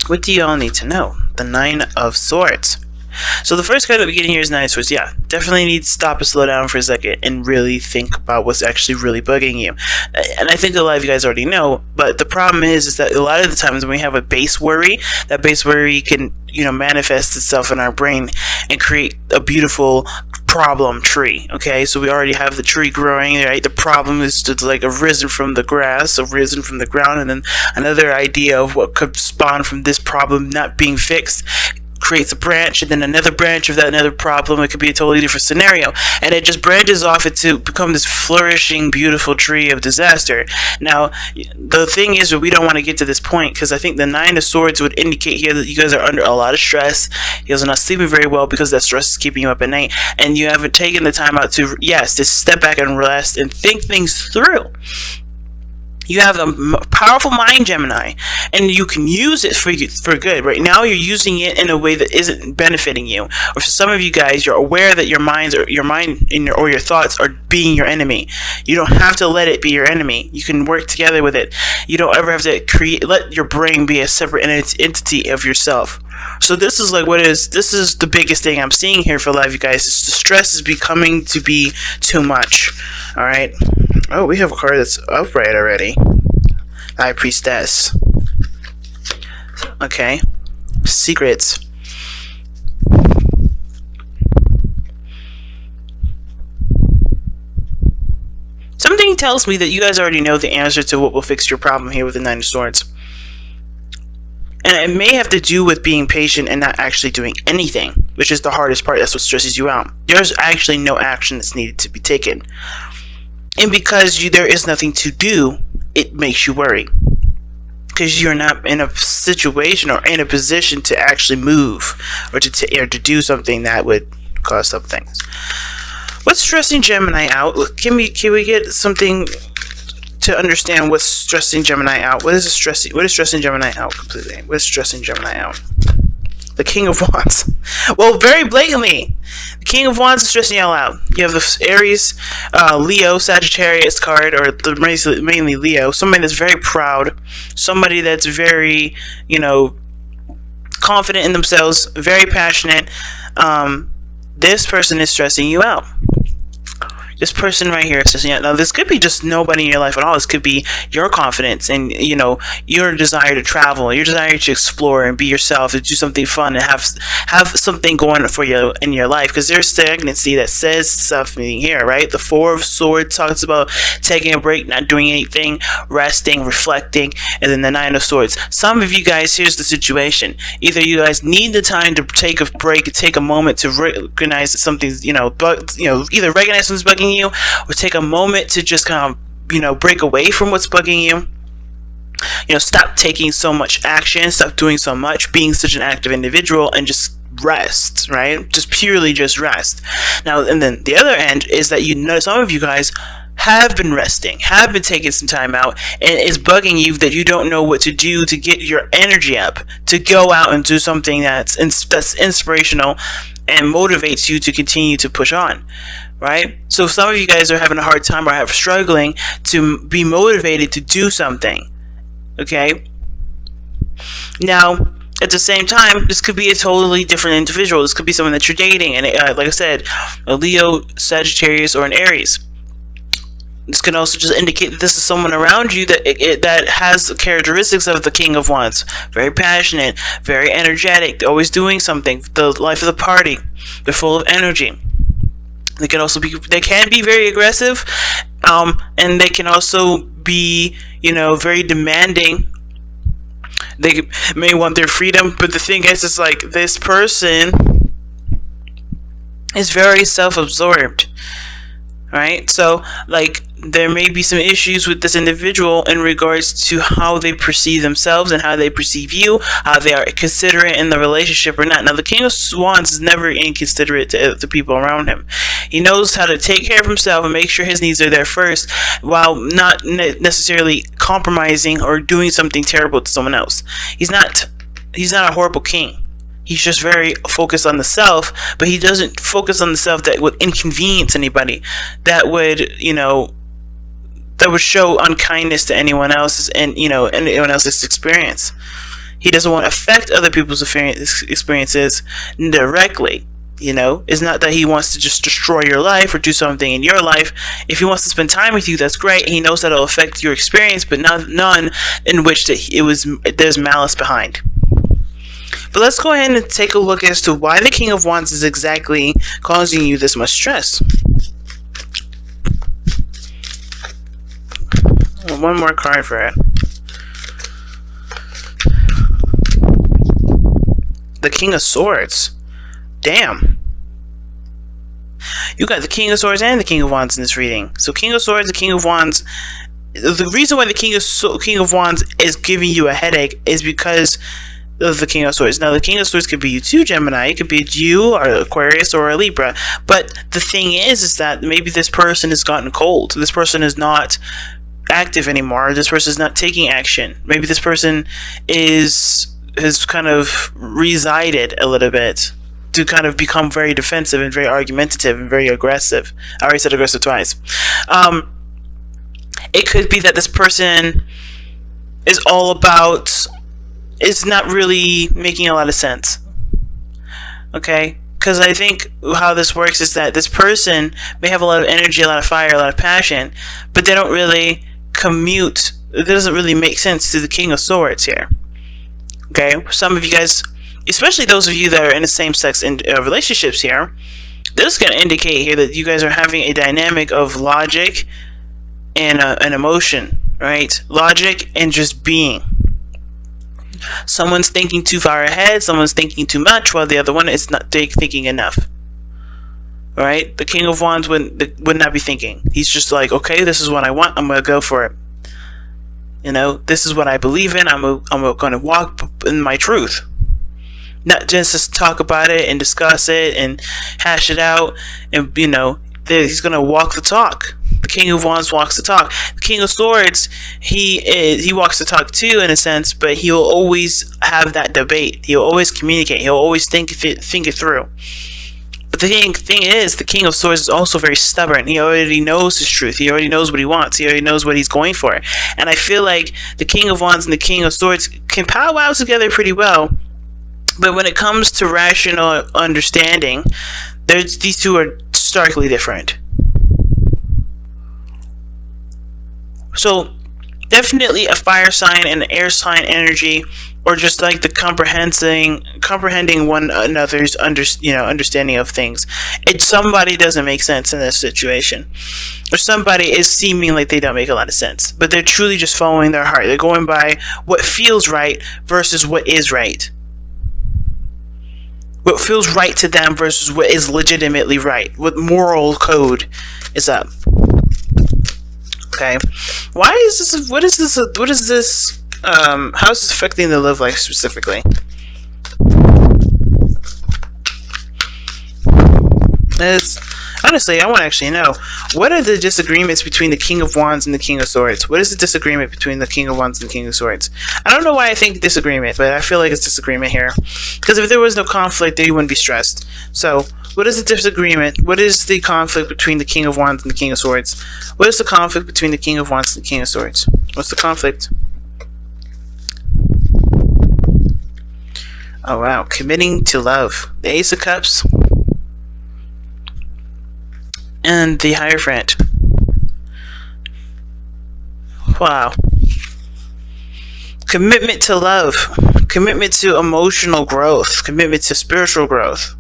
What do you all need to know? The Nine of Swords. So the first card that we get in here is Nine of Swords. Yeah, definitely need to stop and slow down for a second and really think about what's actually really bugging you. And I think a lot of you guys already know, but the problem is that a lot of the times when we have a base worry, that base worry can, manifest itself in our brain and create a beautiful problem tree. Okay, so we already have the tree growing, right? The problem is to like arisen from the grass, arisen from the ground, and then another idea of what could spawn from this problem not being fixed creates a branch, and then another branch of that another problem. It could be a totally different scenario, and it just branches off to become this flourishing, beautiful tree of disaster. Now, the thing is that we don't want to get to this point, because I think the Nine of Swords would indicate here that you guys are under a lot of stress. You guys are not sleeping very well because that stress is keeping you up at night, and you haven't taken the time out to, to step back and rest and think things through. You have a powerful mind, Gemini, and you can use it for good. Right now, you're using it in a way that isn't benefiting you. Or for some of you guys, you're aware that your mind or your thoughts are being your enemy. You don't have to let it be your enemy. You can work together with it. You don't ever have to let your brain be a separate entity of yourself. So this is this is the biggest thing I'm seeing here for a lot of you guys. Is the stress is becoming to be too much. All right. Oh, we have a card that's upright already. High Priestess. Okay. Secrets. Something tells me that you guys already know the answer to what will fix your problem here with the Nine of Swords. And it may have to do with being patient and not actually doing anything, which is the hardest part. That's what stresses you out. There's actually no action that's needed to be taken. And because there is nothing to do, it makes you worry. Because you're not in a situation or in a position to actually move or to do something that would cause something. What's stressing Gemini out? Can we get something to understand what's stressing Gemini out? What is stressing Gemini out completely? What is stressing Gemini out? The King of Wands. Well, very blatantly, the King of Wands is stressing you all out. You have the Aries, Leo, Sagittarius card, or mainly Leo. Somebody that's very proud. Somebody that's very, confident in themselves, very passionate. This person is stressing you out. This person right here is stressing you out. Now, this could be just nobody in your life at all. This could be your confidence and, your desire to travel, your desire to explore and be yourself, to do something fun and have something going for you in your life. Because there's stagnancy that says something here, right? The Four of Swords talks about taking a break, not doing anything, resting, reflecting, and then the Nine of Swords. Some of you guys, here's the situation. Either you guys need the time to take a break, take a moment to recognize that something's, either recognize something's bugging you, or take a moment to just kind of break away from what's bugging you. Stop taking so much action, stop doing so much, being such an active individual, and just rest, right? Just purely just rest. Now, and then the other end is that some of you guys have been resting, have been taking some time out, and it's bugging you that you don't know what to do to get your energy up, to go out and do something that's inspirational and motivates you to continue to push on. Right? So some of you guys are having a hard time or struggling to be motivated to do something. Okay? Now, at the same time, this could be a totally different individual. This could be someone that you're dating. And like I said, a Leo, Sagittarius, or an Aries. This can also just indicate that this is someone around you that has the characteristics of the King of Wands. Very passionate, very energetic. They're always doing something. The life of the party. They're full of energy. They can be very aggressive, and they can also be, very demanding. They may want their freedom, but the thing is, it's like this person is very self-absorbed, right? So, there may be some issues with this individual in regards to how they perceive themselves and how they perceive you, how they are considerate in the relationship or not. Now, the King of Wands is never inconsiderate to the people around him. He knows how to take care of himself and make sure his needs are there first, while not necessarily compromising or doing something terrible to someone else. He's not a horrible king. He's just very focused on the self, but he doesn't focus on the self that would inconvenience anybody, that would, that would show unkindness to anyone else's and anyone else's experience. He doesn't want to affect other people's experiences directly. It's not that he wants to just destroy your life or do something in your life. If he wants to spend time with you, that's great. He knows that it'll affect your experience, but none in which there's malice behind. But let's go ahead and take a look as to why the King of Wands is exactly causing you this much stress. One more card for it. The King of Swords. Damn. You got the King of Swords and the King of Wands in this reading. So King of Swords and King of Wands. The reason why the King of Wands is giving you a headache is because of the King of Swords. Now, the King of Swords could be you too, Gemini. It could be you, or Aquarius, or a Libra. But the thing is that maybe this person has gotten cold. This person is not active anymore. This person is not taking action. Maybe this person has kind of resided a little bit to kind of become very defensive and very argumentative and very aggressive. I already said aggressive twice. It could be that this person is not really making a lot of sense. Okay? Because I think how this works is that this person may have a lot of energy, a lot of fire, a lot of passion, but they don't really commute. It doesn't really make sense to the King of Swords here. Okay? Some of you guys, especially those of you that are in the same sex in relationships here, this is going to indicate here that you guys are having a dynamic of logic and an emotion, right? Logic and just being. Someone's thinking too far ahead, someone's thinking too much, while the other one is not thinking enough. Right? The King of Wands would not be thinking. He's just like, okay, this is what I want, I'm going to go for it. This is what I believe in, I'm going to walk in my truth. Not just talk about it and discuss it and hash it out, and he's going to walk the talk. The King of Wands walks the talk. The King of Swords, he walks the talk too, in a sense, but he'll always have that debate. He'll always communicate. He'll always think it through. But the thing is, the King of Swords is also very stubborn. He already knows his truth. He already knows what he wants. He already knows what he's going for. And I feel like the King of Wands and the King of Swords can powwow together pretty well. But when it comes to rational understanding, these two are starkly different. So, definitely a fire sign and an air sign energy, or just like the comprehending one another's understanding of things. Somebody doesn't make sense in this situation, or somebody is seeming like they don't make a lot of sense, but they're truly just following their heart. They're going by what feels right versus what is right. What feels right to them versus what is legitimately right. What moral code is up. Okay, why is this? What is this? What is this? How is this affecting the love life specifically? Honestly, I want to actually know, what are the disagreements between the King of Wands and the King of Swords? What is the disagreement between the King of Wands and the King of Swords? I don't know why I think disagreement, but I feel like it's disagreement here. Because if there was no conflict, then you wouldn't be stressed. So, what is the disagreement? What is the conflict between the King of Wands and the King of Swords? What is the conflict between the King of Wands and the King of Swords? What's the conflict? Oh wow, committing to love. The Ace of Cups. And the Hierophant. Wow. Commitment to love. Commitment to emotional growth. Commitment to spiritual growth.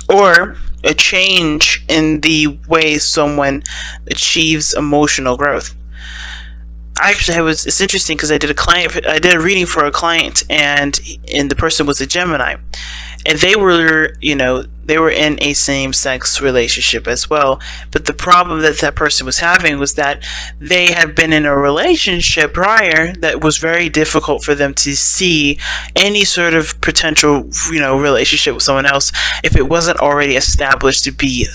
Or a change in the way someone achieves emotional growth. It's interesting because I did a reading for a client, and the person was a Gemini, and they were in a same-sex relationship as well. But the problem that person was having was that they had been in a relationship prior that was very difficult for them to see any sort of potential, relationship with someone else if it wasn't already established to be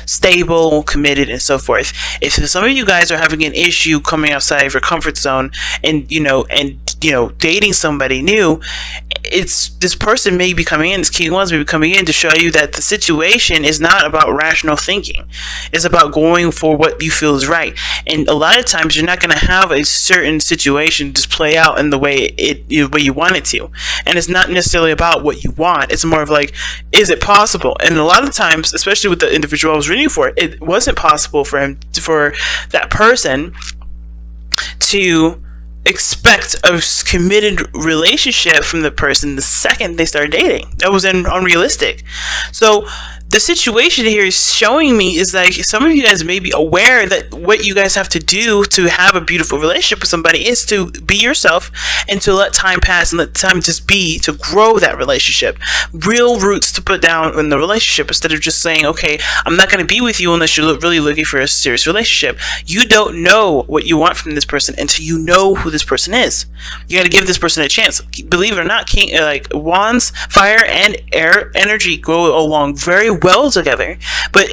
stable, committed, and so forth. If some of you guys are having an issue coming outside of your comfort zone and dating somebody new, this person may be coming in, this King of Wands may be coming in to show you that the situation is not about rational thinking. It's about going for what you feel is right. And a lot of times you're not going to have a certain situation just play out in the way you want it to. And it's not necessarily about what you want. It's more of like, is it possible? And a lot of times, especially with the individual I was reading for, it wasn't possible for that person to expect a committed relationship from the person the second they started dating. That was unrealistic. So the situation here is showing me is like some of you guys may be aware that what you guys have to do to have a beautiful relationship with somebody is to be yourself and to let time pass and let time just be, to grow that relationship. Real roots to put down in the relationship instead of just saying, okay, I'm not going to be with you unless you're really looking for a serious relationship. You don't know what you want from this person until you know who this person is. You got to give this person a chance. Believe it or not, like wands, fire, and air energy go along very well together, but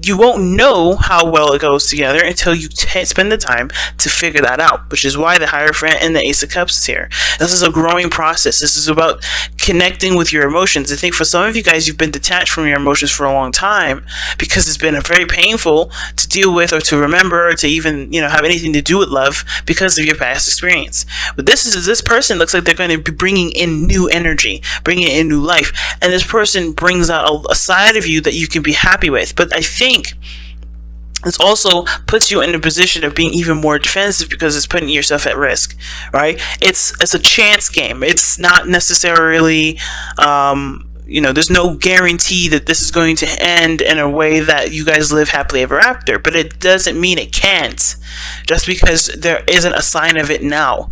you won't know how well it goes together until you spend the time to figure that out, which is why the Hierophant and the Ace of Cups is here. This is a growing process. This is about connecting with your emotions. I think for some of you guys, you've been detached from your emotions for a long time because it's been very painful to deal with or to remember or to even, have anything to do with love because of your past experience. But this person looks like they're going to be bringing in new energy, bringing in new life, and this person brings out a side of you that you can be happy with. But I think this also puts you in a position of being even more defensive because it's putting yourself at risk, right? It's a chance game. It's not necessarily, there's no guarantee that this is going to end in a way that you guys live happily ever after, but it doesn't mean it can't. Just because there isn't a sign of it now.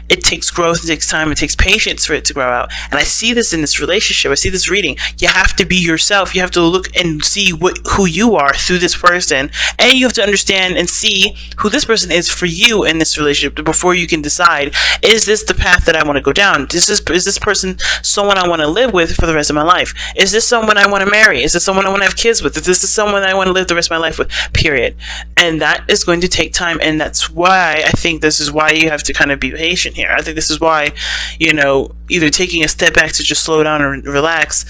It takes growth, it takes time, it takes patience for it to grow out. And I see this in this relationship, I see this reading. You have to be yourself. You have to look and see who you are through this person, and you have to understand and see who this person is for you in this relationship before you can decide, is this the path that I want to go down? Is this person someone I want to live with for the rest of my life? Is this someone I want to marry? Is this someone I want to have kids with? Is this someone I want to live the rest of my life with? Period. And that is going to take time, and that's why I think this is why you have to kind of be patient here. I think this is why, either taking a step back to just slow down and relax,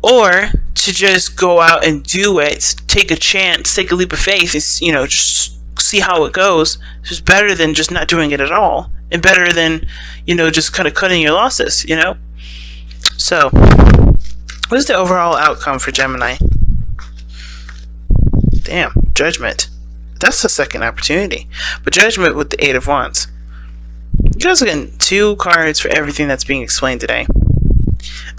or to just go out and do it, take a chance, take a leap of faith, and, just see how it goes. It's just better than just not doing it at all, and better than, just kind of cutting your losses, So, what is the overall outcome for Gemini? Damn, Judgment. That's the second opportunity. But Judgment with the Eight of Wands. You guys are getting 2 cards for everything that's being explained today.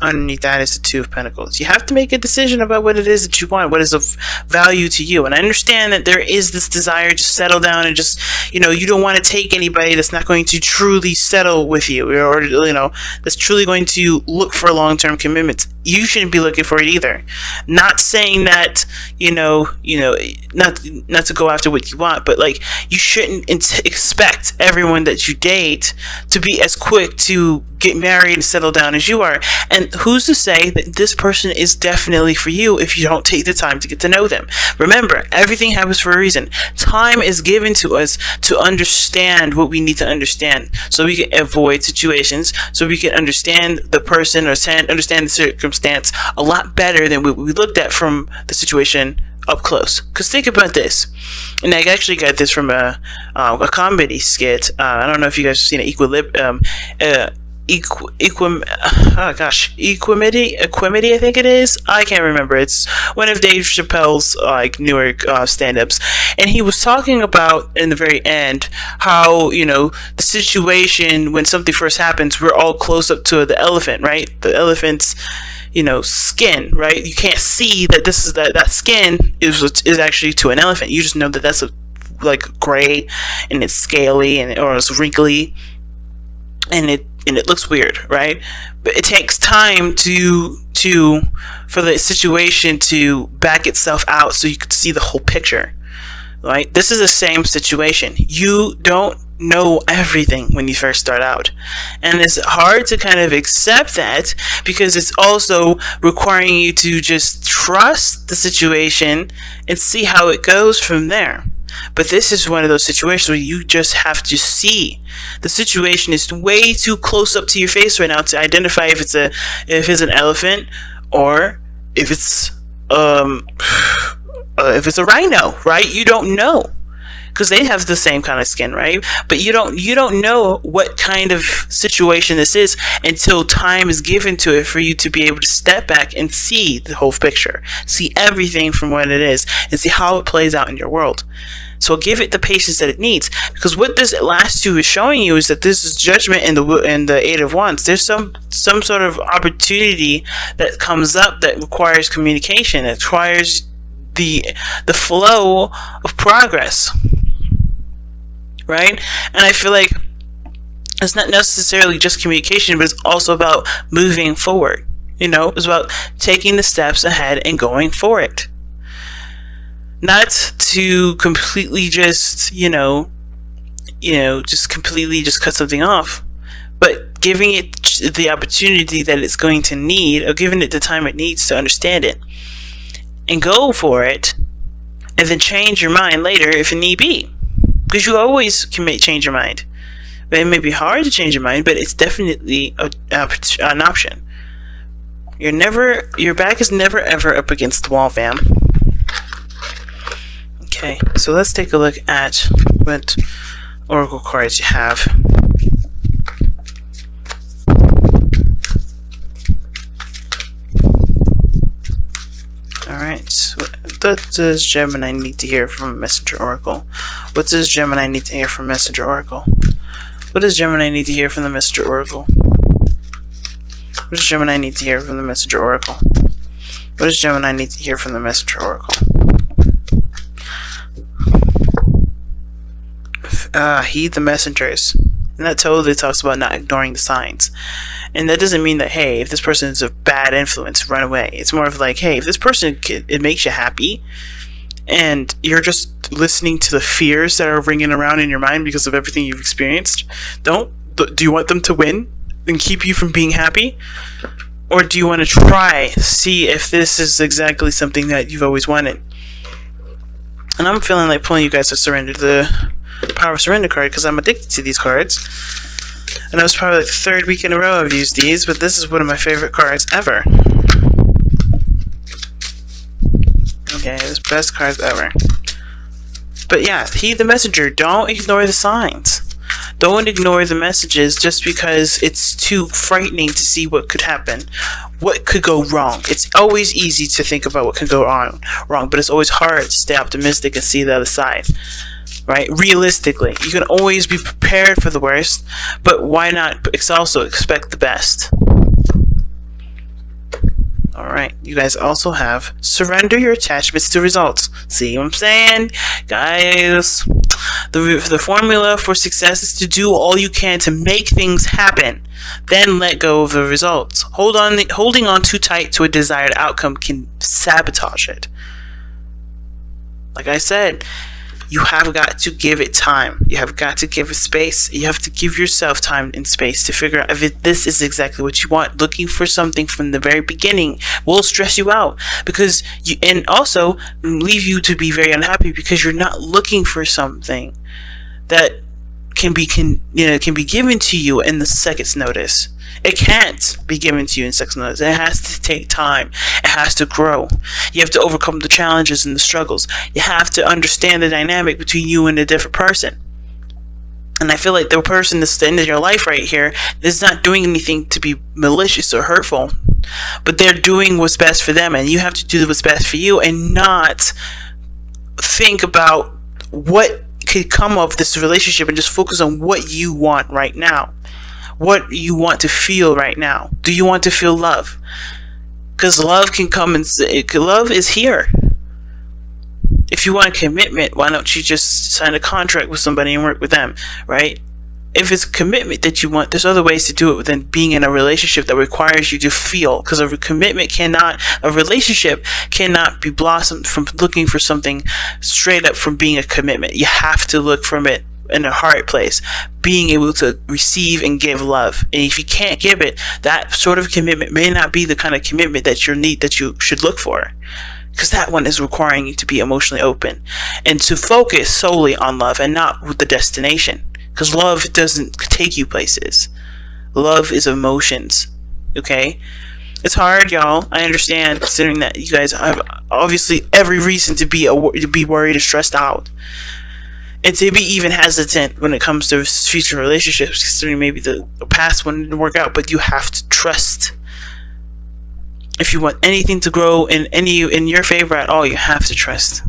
Underneath that is the Two of Pentacles. You have to make a decision about what it is that you want, what is of value to you. And I understand that there is this desire to settle down and just, you don't want to take anybody that's not going to truly settle with you, or, that's truly going to look for long-term commitments. You shouldn't be looking for it either. Not saying that, not to go after what you want, but like, you shouldn't expect everyone that you date to be as quick to get married and settle down as you are. And who's to say that this person is definitely for you if you don't take the time to get to know them? Remember, everything happens for a reason. Time is given to us to understand what we need to understand, so we can avoid situations, so we can understand the person or understand the circumstance a lot better than what we looked at from the situation up close. Because think about this, and I actually got this from a comedy skit. I don't know if you guys have seen it, Equimity, I think it is. I can't remember. It's one of Dave Chappelle's newer stand-ups, and he was talking about in the very end how the situation when something first happens, we're all close up to the elephant, right? The elephant's skin, right? You can't see that this is that skin is actually to an elephant. You just know that that's gray and it's scaly or it's wrinkly and it looks weird, right? But it takes time for the situation to back itself out so you can see the whole picture, right? This is the same situation. You don't know everything when you first start out, and it's hard to kind of accept that because it's also requiring you to just trust the situation and see how it goes from there. But this is one of those situations where you just have to see. The situation is way too close up to your face right now to identify if it's an elephant or if it's a rhino, right? You don't know. because they have the same kind of skin, right? But you don't know what kind of situation this is until time is given to it for you to be able to step back and see the whole picture, see everything from what it is, and see how it plays out in your world. So give it the patience that it needs, because what this last two is showing you is that this is judgment in the Eight of Wands. There's some sort of opportunity that comes up that requires communication. It requires the flow of progress, right? And I feel like it's not necessarily just communication, but it's also about moving forward. It's about taking the steps ahead and going for it. Not to completely just, just completely just cut something off, but giving it the opportunity that it's going to need, or giving it the time it needs to understand it, and go for it, and then change your mind later if it need be, because you always can change your mind. But it may be hard to change your mind, but it's definitely an option. Your back is never ever up against the wall, fam. Okay, so let's take a look at what oracle cards you have. Alright, so what does Gemini need to hear from Messenger Oracle? What does Gemini need to hear from Messenger Oracle? What does Gemini need to hear from the Messenger Oracle? What does Gemini need to hear from the Messenger Oracle? What does Gemini need to hear from the Messenger Oracle? Heed the messengers. And that totally talks about not ignoring the signs. And that doesn't mean that, hey, if this person is a bad influence, run away. It's more of like, hey, if this person, it makes you happy, and you're just listening to the fears that are ringing around in your mind because of everything you've experienced, do you want them to win and keep you from being happy? Or do you want to try, see if this is exactly something that you've always wanted? And I'm feeling like pulling you guys to surrender the Power of Surrender card, because I'm addicted to these cards. And that was probably like the third week in a row I've used these, but this is one of my favorite cards ever. Okay, it's best cards ever. But yeah, heed the messenger. Don't ignore the signs. Don't ignore the messages just because it's too frightening to see what could happen, what could go wrong. It's always easy to think about what can go wrong, but it's always hard to stay optimistic and see the other side. Right? Realistically, you can always be prepared for the worst, but why not also expect the best? Alright, you guys also have surrender your attachments to results. See what I'm saying? Guys, the formula for success is to do all you can to make things happen, then let go of the results. Holding on too tight to a desired outcome can sabotage it. Like I said, you have got to give it time. You have got to give it space. You have to give yourself time and space to figure out if this is exactly what you want. Looking for something from the very beginning will stress you out, and also leave you to be very unhappy because you're not looking for something that can be given to you in the second's notice. It can't be given to you in second's notice. It has to take time. It has to grow. You have to overcome the challenges and the struggles. You have to understand the dynamic between you and a different person. And I feel like the person that's in your life right here is not doing anything to be malicious or hurtful, but they're doing what's best for them, and you have to do what's best for you and not think about what could come of this relationship and just focus on what you want right now. What you want to feel right now. Do you want to feel love? Because love can come and love is here. If you want commitment, why don't you just sign a contract with somebody and work with them, right? If it's commitment that you want, there's other ways to do it than being in a relationship that requires you to feel. Because a relationship cannot be blossomed from looking for something straight up from being a commitment. You have to look from it in a hard place, being able to receive and give love. And if you can't give it, that sort of commitment may not be the kind of commitment that you should look for, because that one is requiring you to be emotionally open and to focus solely on love and not with the destination, because love doesn't take you places. Love is emotions. Okay, it's hard, y'all. I understand, considering that you guys have obviously every reason to be worried and stressed out. and to be even hesitant when it comes to future relationships, considering maybe the past one didn't work out. But you have to trust. If you want anything to grow in your favor at all, you have to trust.